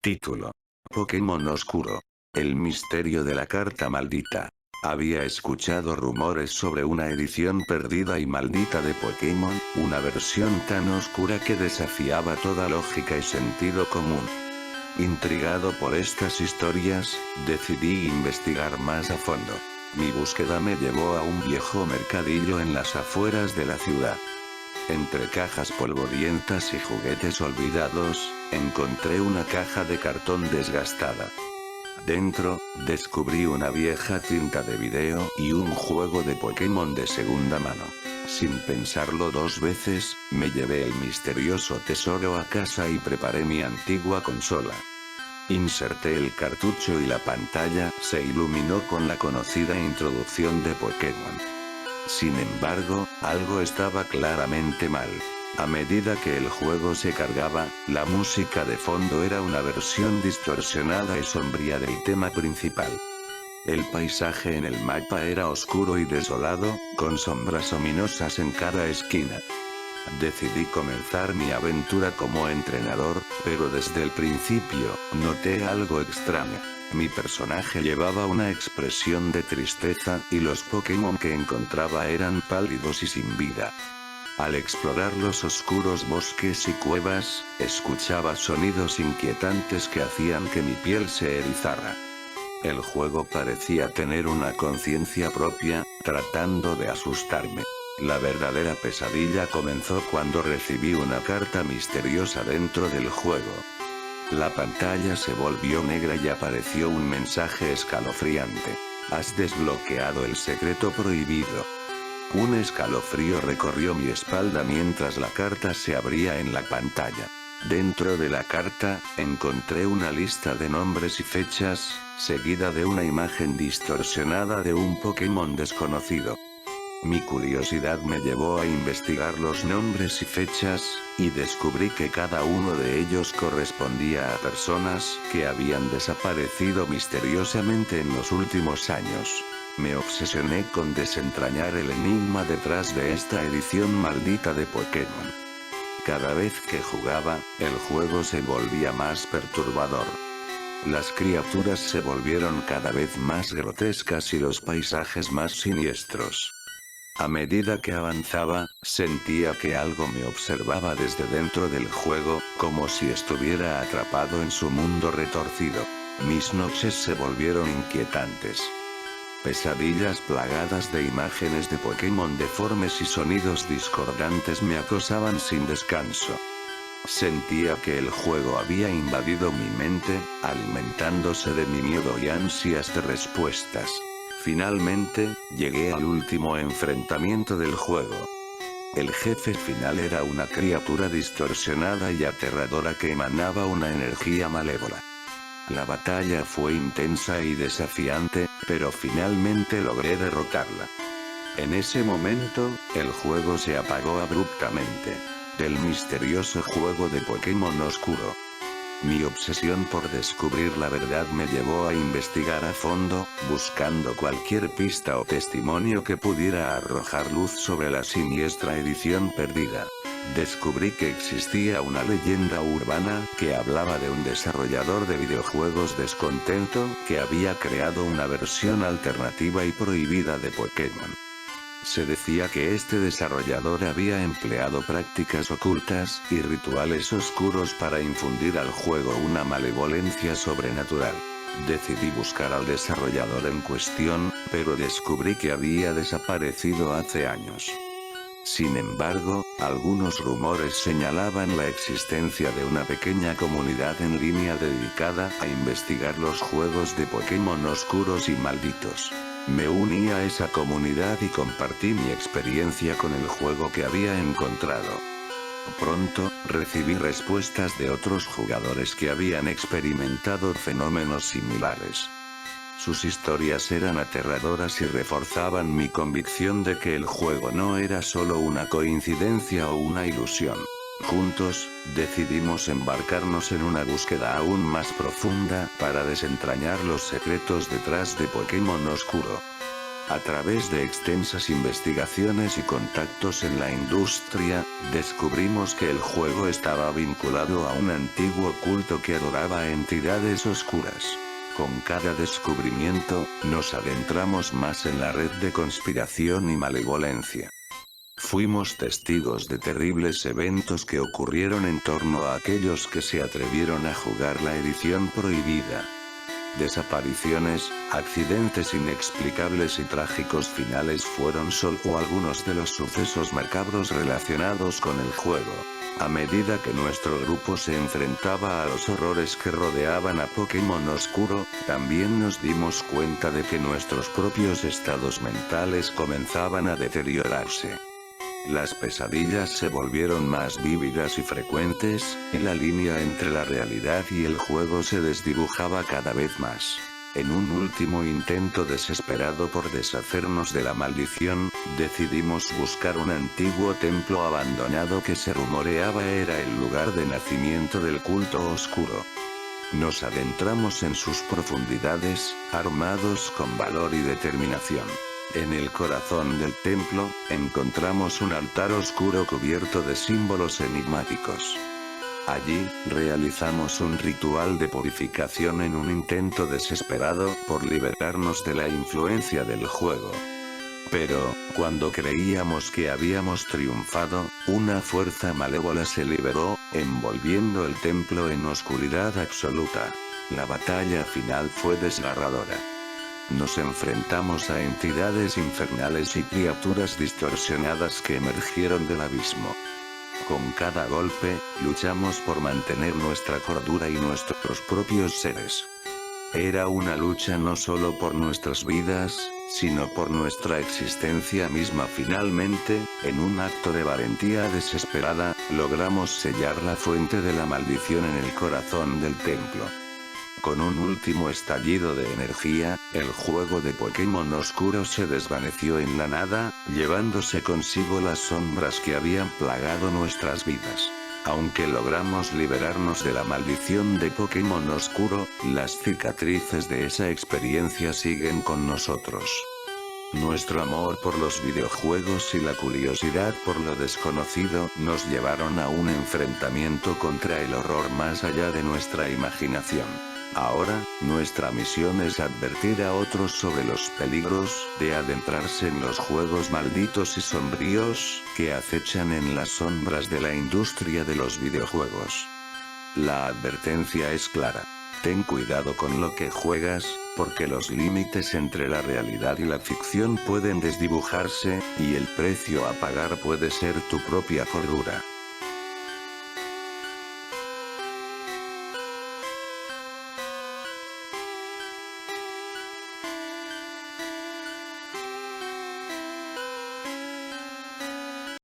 Título: Pokémon Oscuro. El misterio de la carta maldita. Había escuchado rumores sobre una edición perdida y maldita de Pokémon, una versión tan oscura que desafiaba toda lógica y sentido común. Intrigado por estas historias, decidí investigar más a fondo. Mi búsqueda me llevó a un viejo mercadillo en las afueras de la ciudad. Entre cajas polvorientas y juguetes olvidados, encontré una caja de cartón desgastada. Dentro, descubrí una vieja cinta de video y un juego de Pokémon de segunda mano. Sin pensarlo dos veces, me llevé el misterioso tesoro a casa y preparé mi antigua consola. Inserté el cartucho y la pantalla se iluminó con la conocida introducción de Pokémon. Sin embargo, algo estaba claramente mal. A medida que el juego se cargaba, la música de fondo era una versión distorsionada y sombría del tema principal. El paisaje en el mapa era oscuro y desolado, con sombras ominosas en cada esquina. Decidí comenzar mi aventura como entrenador, pero desde el principio, noté algo extraño. Mi personaje llevaba una expresión de tristeza, y los Pokémon que encontraba eran pálidos y sin vida. Al explorar los oscuros bosques y cuevas, escuchaba sonidos inquietantes que hacían que mi piel se erizara. El juego parecía tener una conciencia propia, tratando de asustarme. La verdadera pesadilla comenzó cuando recibí una carta misteriosa dentro del juego. La pantalla se volvió negra y apareció un mensaje escalofriante. Has desbloqueado el secreto prohibido. Un escalofrío recorrió mi espalda mientras la carta se abría en la pantalla. Dentro de la carta, encontré una lista de nombres y fechas, seguida de una imagen distorsionada de un Pokémon desconocido. Mi curiosidad me llevó a investigar los nombres y fechas, y descubrí que cada uno de ellos correspondía a personas que habían desaparecido misteriosamente en los últimos años. Me obsesioné con desentrañar el enigma detrás de esta edición maldita de Pokémon. Cada vez que jugaba, el juego se volvía más perturbador. Las criaturas se volvieron cada vez más grotescas y los paisajes más siniestros. A medida que avanzaba, sentía que algo me observaba desde dentro del juego, como si estuviera atrapado en su mundo retorcido. Mis noches se volvieron inquietantes. Pesadillas plagadas de imágenes de Pokémon deformes y sonidos discordantes me acosaban sin descanso. Sentía que el juego había invadido mi mente, alimentándose de mi miedo y ansias de respuestas. Finalmente, llegué al último enfrentamiento del juego. El jefe final era una criatura distorsionada y aterradora que emanaba una energía malévola. La batalla fue intensa y desafiante, pero finalmente logré derrotarla. En ese momento, el juego se apagó abruptamente. Del misterioso juego de Pokémon Oscuro. Mi obsesión por descubrir la verdad me llevó a investigar a fondo, buscando cualquier pista o testimonio que pudiera arrojar luz sobre la siniestra edición perdida. Descubrí que existía una leyenda urbana que hablaba de un desarrollador de videojuegos descontento que había creado una versión alternativa y prohibida de Pokémon. Se decía que este desarrollador había empleado prácticas ocultas y rituales oscuros para infundir al juego una malevolencia sobrenatural. Decidí buscar al desarrollador en cuestión, pero descubrí que había desaparecido hace años. Sin embargo, algunos rumores señalaban la existencia de una pequeña comunidad en línea dedicada a investigar los juegos de Pokémon oscuros y malditos. Me uní a esa comunidad y compartí mi experiencia con el juego que había encontrado. Pronto, recibí respuestas de otros jugadores que habían experimentado fenómenos similares. Sus historias eran aterradoras y reforzaban mi convicción de que el juego no era solo una coincidencia o una ilusión. Juntos, decidimos embarcarnos en una búsqueda aún más profunda para desentrañar los secretos detrás de Pokémon Oscuro. A través de extensas investigaciones y contactos en la industria, descubrimos que el juego estaba vinculado a un antiguo culto que adoraba a entidades oscuras. Con cada descubrimiento, nos adentramos más en la red de conspiración y malevolencia. Fuimos testigos de terribles eventos que ocurrieron en torno a aquellos que se atrevieron a jugar la edición prohibida. Desapariciones, accidentes inexplicables y trágicos finales fueron solo algunos de los sucesos macabros relacionados con el juego. A medida que nuestro grupo se enfrentaba a los horrores que rodeaban a Pokémon Oscuro, también nos dimos cuenta de que nuestros propios estados mentales comenzaban a deteriorarse. Las pesadillas se volvieron más vívidas y frecuentes, y la línea entre la realidad y el juego se desdibujaba cada vez más. En un último intento desesperado por deshacernos de la maldición, decidimos buscar un antiguo templo abandonado que se rumoreaba era el lugar de nacimiento del culto oscuro. Nos adentramos en sus profundidades, armados con valor y determinación. En el corazón del templo, encontramos un altar oscuro cubierto de símbolos enigmáticos. Allí, realizamos un ritual de purificación en un intento desesperado por liberarnos de la influencia del juego. Pero, cuando creíamos que habíamos triunfado, una fuerza malévola se liberó, envolviendo el templo en oscuridad absoluta. La batalla final fue desgarradora. Nos enfrentamos a entidades infernales y criaturas distorsionadas que emergieron del abismo. Con cada golpe, luchamos por mantener nuestra cordura y nuestros propios seres. Era una lucha no solo por nuestras vidas, sino por nuestra existencia misma. Finalmente, en un acto de valentía desesperada, logramos sellar la fuente de la maldición en el corazón del templo. Con un último estallido de energía, el juego de Pokémon Oscuro se desvaneció en la nada, llevándose consigo las sombras que habían plagado nuestras vidas. Aunque logramos liberarnos de la maldición de Pokémon Oscuro, las cicatrices de esa experiencia siguen con nosotros. Nuestro amor por los videojuegos y la curiosidad por lo desconocido nos llevaron a un enfrentamiento contra el horror más allá de nuestra imaginación. Ahora, nuestra misión es advertir a otros sobre los peligros de adentrarse en los juegos malditos y sombríos que acechan en las sombras de la industria de los videojuegos. La advertencia es clara. Ten cuidado con lo que juegas, porque los límites entre la realidad y la ficción pueden desdibujarse, y el precio a pagar puede ser tu propia cordura.